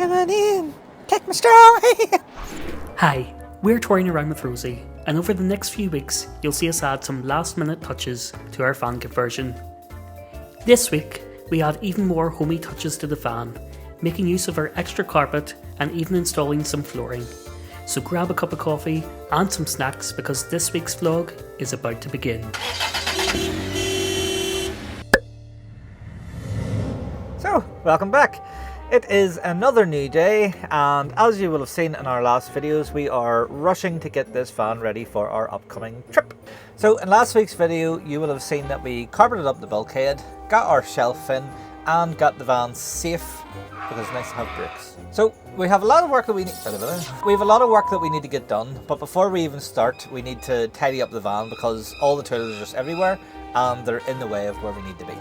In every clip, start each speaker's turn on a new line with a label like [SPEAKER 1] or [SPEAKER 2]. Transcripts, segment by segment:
[SPEAKER 1] Coming in, take my strong hand.
[SPEAKER 2] Hi, we're touring around with Rosie, and over the next few weeks you'll see us add some last minute touches to our van conversion. This week we add even more homey touches to the van, making use of our extra carpet and even installing some flooring. So grab a cup of coffee and some snacks because this week's vlog is about to begin.
[SPEAKER 1] So, welcome back. It is another new day, and as you will have seen in our last videos, we are rushing to get this van ready for our upcoming trip. So in last week's video, you will have seen that we carpeted up the bulkhead, got our shelf in, and got the van safe because it's nice to have bricks. So we have a lot of work that we need to get done, but before we even start, we need to tidy up the van because all the tools are just everywhere and they're in the way of where we need to be.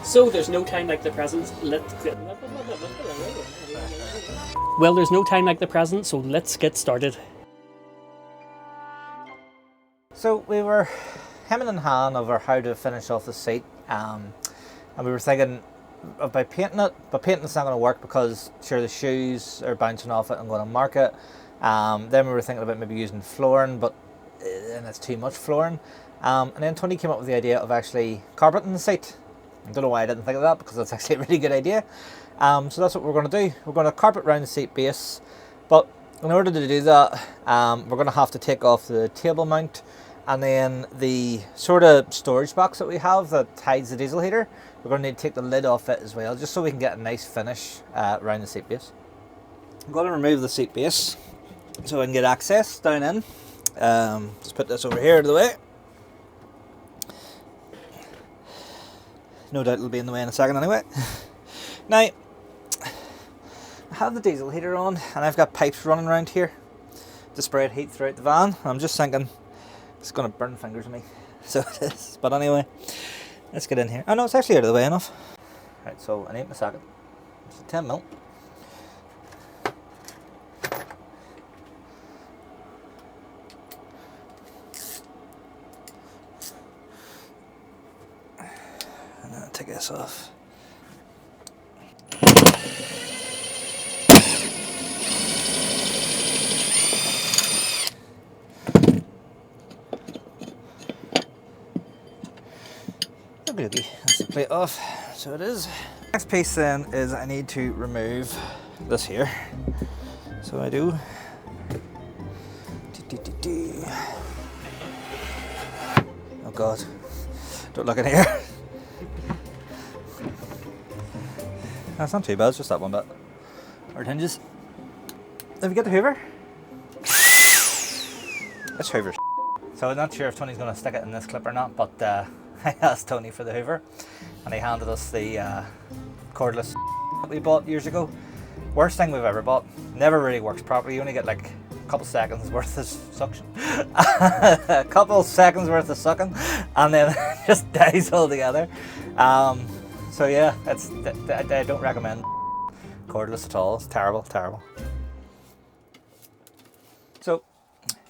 [SPEAKER 2] So there's no time like the present. Well, there's no time like the present, so let's get started.
[SPEAKER 1] So we were hemming and hawing over how to finish off the seat, and we were thinking about painting it, but painting's not going to work because sure the shoes are bouncing off it and going to mark it. Then we were thinking about maybe using flooring, but then it's too much flooring. And then Tony came up with the idea of actually carpeting the seat. I don't know why I didn't think of that because that's actually a really good idea. So that's what we're going to do. We're going to carpet around the seat base, but in order to do that, we're going to have to take off the table mount and then the sort of storage box that we have that hides the diesel heater. We're going to need to take the lid off it as well, just so we can get a nice finish around the seat base. I'm going to remove the seat base so I can get access down in. Let's put this over here out of the way. No doubt it'll be in the way in a second anyway. Now, I have the diesel heater on and I've got pipes running around here to spread heat throughout the van. I'm just thinking it's going to burn fingers on me. So it is. But anyway, let's get in here. Oh no, it's actually out of the way enough. Right, so I need my socket. It's a 10 mil. And then I'll take this off. Okay, that's the plate off, so it is. Next piece then is I need to remove this here. So I do. Oh God, don't look in here. That's not too bad, it's just that one bit. Or hinges. Have you got the hoover? This hoover's so I'm not sure if Tony's going to stick it in this clip or not, but I asked Tony for the hoover and he handed us the cordless that we bought years ago. Worst thing we've ever bought. Never really works properly. You only get like a couple seconds worth of suction. A couple seconds worth of sucking and then it just dies altogether. So yeah, I don't recommend cordless at all. It's terrible, terrible. So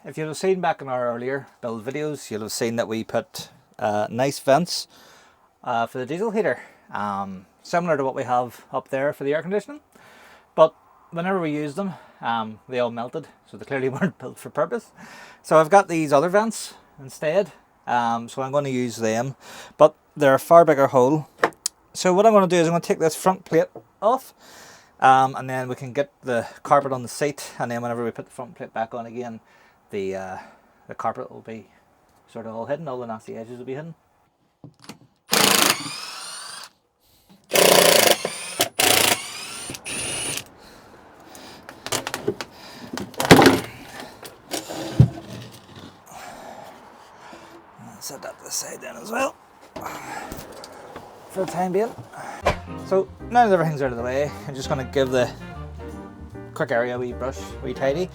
[SPEAKER 1] if you'll have seen back in our earlier build videos, you'll have seen that we put nice vents for the diesel heater, similar to what we have up there for the air conditioning, but whenever we used them they all melted, so they clearly weren't built for purpose. So I've got these other vents instead, so I'm going to use them, but they're a far bigger hole. So what I'm going to do is I'm going to take this front plate off, and then we can get the carpet on the seat, and then whenever we put the front plate back on again, the carpet will be sort of all hidden, all the nasty edges will be hidden. Set that to the side then as well, for the time being. So now that everything's out of the way, I'm just going to give the quick area a wee brush, wee tidy,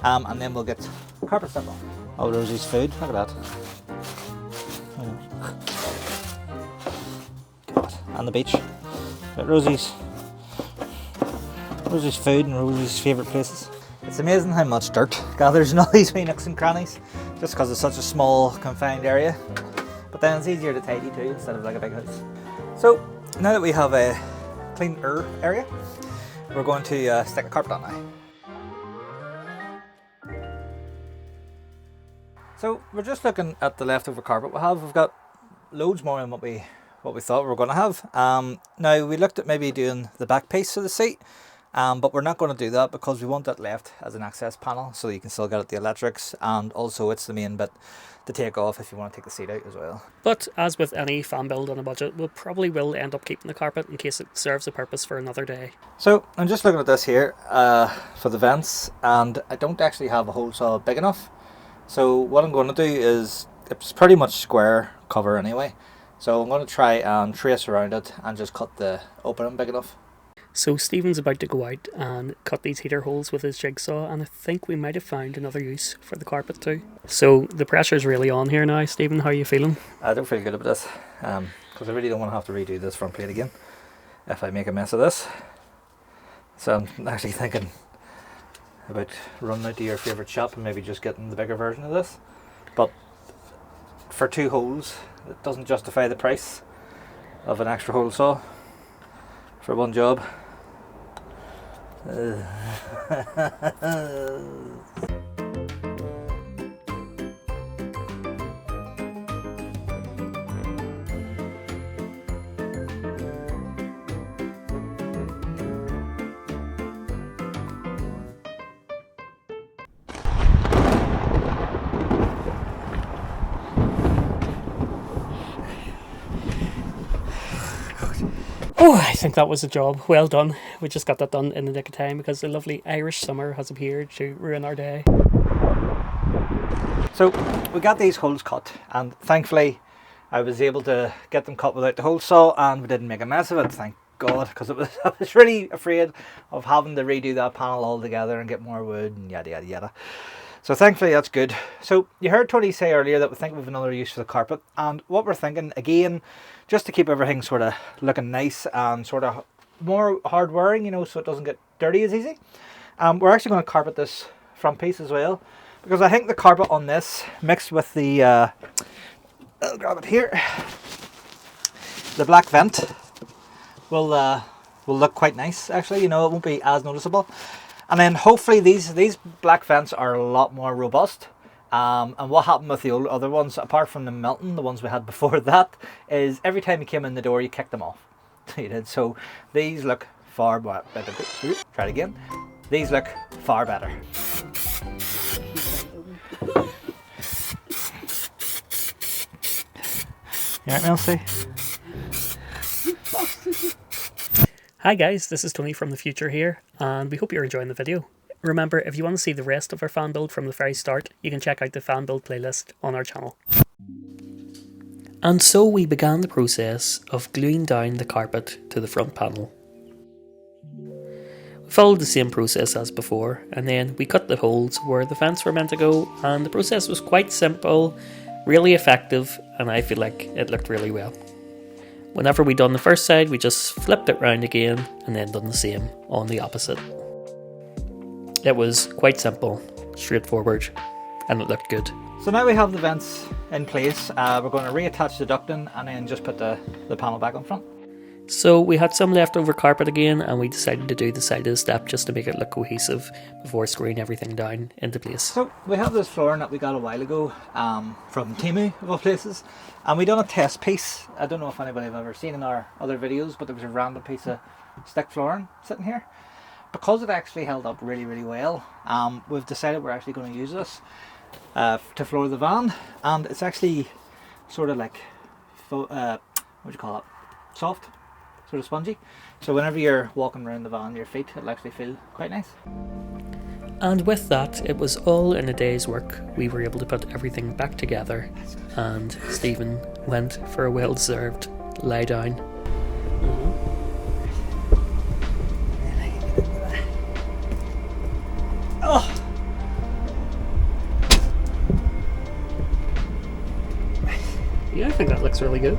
[SPEAKER 1] and then we'll get carpet stuff on. Oh, Rosie's food, look at that. God, and the beach. But Rosie's food and Rosie's favourite places. It's amazing how much dirt gathers in all these wee nooks and crannies, just because it's such a small, confined area. But then it's easier to tidy too, instead of like a big house. So now that we have a clean area, we're going to stick a carpet on now. So we're just looking at the leftover carpet we have. We've got loads more than what we thought we were going to have. Now we looked at maybe doing the back piece of the seat, but we're not going to do that because we want that left as an access panel so you can still get at the electrics, and also it's the main bit to take off if you want to take the seat out as well.
[SPEAKER 2] But as with any fan build on a budget, we probably will end up keeping the carpet in case it serves a purpose for another day.
[SPEAKER 1] So I'm just looking at this here for the vents, and I don't actually have a hole saw big enough. So what I'm going to do is, it's pretty much square cover anyway, so I'm going to try and trace around it and just cut the opening big enough.
[SPEAKER 2] So Stephen's about to go out and cut these heater holes with his jigsaw, and I think we might have found another use for the carpet too. So the pressure's really on here now. Stephen, how are you feeling?
[SPEAKER 1] I don't feel good about this, because I really don't want to have to redo this front plate again if I make a mess of this. So I'm actually thinking about running out to your favourite shop and maybe just getting the bigger version of this. But for 2 holes, it doesn't justify the price of an extra hole saw for one job.
[SPEAKER 2] Oh, I think that was a job. Well done. We just got that done in the nick of time because the lovely Irish summer has appeared to ruin our day.
[SPEAKER 1] So we got these holes cut, and thankfully I was able to get them cut without the hole saw, and we didn't make a mess of it, thank God, because I was really afraid of having to redo that panel altogether and get more wood and yada yada yada. So thankfully that's good. So you heard Tony say earlier that we think we have another use for the carpet, and what we're thinking, again, just to keep everything sort of looking nice and sort of more hard wearing, you know, so it doesn't get dirty as easy, we're actually going to carpet this front piece as well, because I think the carpet on this mixed with the I'll grab it here, the black vent will look quite nice actually, you know, it won't be as noticeable. And then hopefully these black vents are a lot more robust. And what happened with the old other ones, apart from the melting, the ones we had before that, is every time you came in the door you kicked them off. You did. So these look far better. Try it again. These look far better. You alright, Melcy?
[SPEAKER 2] Hi guys, this is Tony from the future here, and we hope you're enjoying the video. Remember, if you want to see the rest of our fan build from the very start, you can check out the fan build playlist on our channel. And so we began the process of gluing down the carpet to the front panel. We followed the same process as before, and then we cut the holes where the vents were meant to go, and the process was quite simple, really effective, and I feel like it looked really well. Whenever we done the first side, we just flipped it round again and then done the same on the opposite. It was quite simple, straightforward, and it looked good.
[SPEAKER 1] So now we have the vents in place, we're going to reattach the ducting and then just put the panel back on front.
[SPEAKER 2] So we had some leftover carpet again, and we decided to do the side of the step just to make it look cohesive before screwing everything down into place.
[SPEAKER 1] So we have this flooring that we got a while ago from Temu of all places, and we done a test piece. I don't know if anybody have ever seen in our other videos, but there was a random piece of stick flooring sitting here. Because it actually held up really, really well, we've decided we're actually going to use this to floor the van, and it's actually sort of like, what do you call it, soft, sort of spongy, so whenever you're walking around the van, your feet, it'll actually feel quite nice.
[SPEAKER 2] And with that, it was all in a day's work. We were able to put everything back together, and Stephen went for a well-deserved lie down.
[SPEAKER 1] Oh!
[SPEAKER 2] Yeah, I think that looks really good.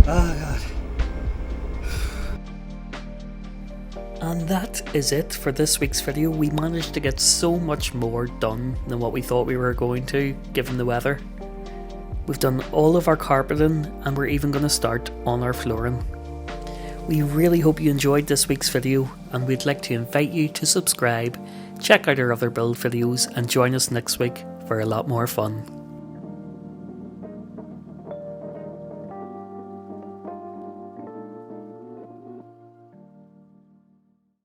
[SPEAKER 1] Oh God.
[SPEAKER 2] And that that is it for this week's video. We managed to get so much more done than what we thought we were going to, given the weather. We've done all of our carpeting and we're even going to start on our flooring. We really hope you enjoyed this week's video, and we'd like to invite you to subscribe, check out our other build videos and join us next week for a lot more fun.